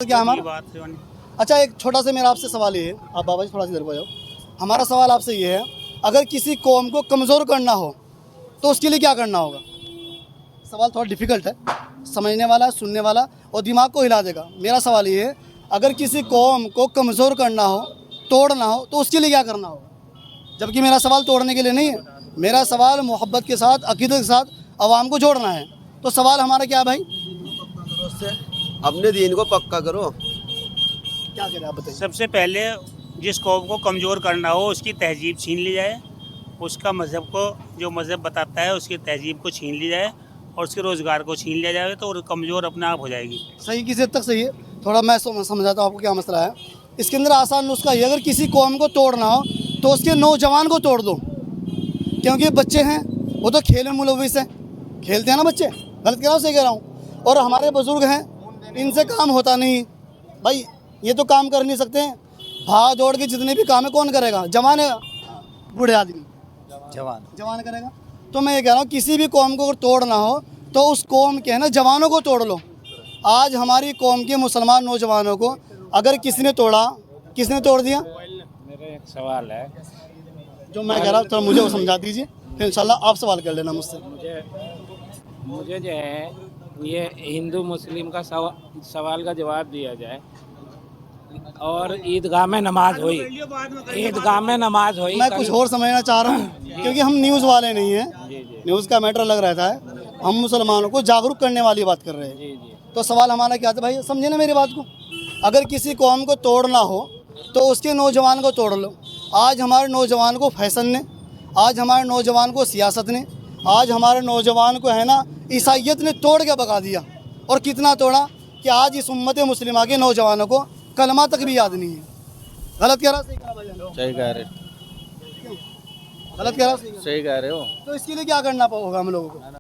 क्या हमारा अच्छा, एक छोटा सा मेरा आपसे सवाल ये है, आप बाबा जी थोड़ा सा इधर को जाओ। हमारा सवाल आपसे ये है, अगर किसी कौम को कमज़ोर करना हो तो उसके लिए क्या करना होगा? सवाल थोड़ा डिफ़िकल्ट है, समझने वाला, सुनने वाला और दिमाग को हिला देगा। मेरा सवाल ये है, अगर किसी कौम को कमज़ोर करना हो, तोड़ना हो तो उसके लिए क्या करना होगा? जबकि मेरा सवाल तोड़ने के लिए नहीं है, मेरा सवाल मोहब्बत के साथ, अक़ीदत के साथ आवाम को जोड़ना है। तो सवाल हमारा क्या है भाई? अपने दीन को पक्का करो। क्या करें आप बताइए। सबसे पहले जिस कौम को कमज़ोर करना हो उसकी तहजीब छीन ली जाए, उसका मज़हब को जो मज़हब बताता है उसकी तहजीब को छीन ली जाए और उसके रोज़गार को छीन लिया जाए, तो वो कमज़ोर अपने आप हो जाएगी। सही, किसी हद तक सही है। थोड़ा मैं समझाता हूँ आपको क्या मसला है। इसके अंदर आसान नुस्खा ये, अगर किसी कौम को तोड़ना हो तो उसके नौजवान को तोड़ दो, क्योंकि बच्चे हैं वो तो खेल में मुलविस हैं, खेलते हैं ना बच्चे। गलत कह रहा हूँ, सही कह रहा हूँ? और हमारे बुज़ुर्ग हैं, इनसे काम होता नहीं भाई, ये तो काम कर नहीं सकते हैं। भाग दौड़ के जितने भी काम है कौन करेगा? जवान है, बूढ़े आदमी जवान करेगा। तो मैं ये कह रहा हूँ, किसी भी कौम को अगर तोड़ना हो तो उस कौम के है ना जवानों को तोड़ लो। आज हमारी कौम के मुसलमान नौजवानों को अगर किसी ने तोड़ा, किसने तोड़ दिया? मेरा एक सवाल है जो मैं कह रहा हूँ थोड़ा मुझे वो समझा दीजिए, फिर इंशाल्लाह आप सवाल कर लेना मुझसे। मुझे जो है ये हिंदू मुस्लिम का सवाल का जवाब दिया जाए और ईदगाह में नमाज हुई, ईदगाह में नमाज हुई। मैं कुछ और समझना चाह रहा हूँ, क्योंकि हम न्यूज़ वाले नहीं हैं, न्यूज़ का मैटर अलग रहता है। हम मुसलमानों को जागरूक करने वाली बात कर रहे हैं। तो सवाल हमारा क्या था भाई, समझे ना मेरी बात को? अगर किसी कौम को तोड़ना हो तो उसके नौजवान को तोड़ लो। आज हमारे नौजवान को फैशन ने, आज हमारे नौजवान को सियासत ने, आज हमारे नौजवान को है ना ईसाइयत ने तोड़ के भगा दिया। और कितना तोड़ा कि आज इस उम्मत मुस्लिमा के नौजवानों को कलमा तक भी याद नहीं है। गलत कह रहा, सही कह रहा भाई? सही कह रहे, गलत कह रहा, सही कह रहे हो। तो इसके लिए क्या करना होगा हम लोगों को?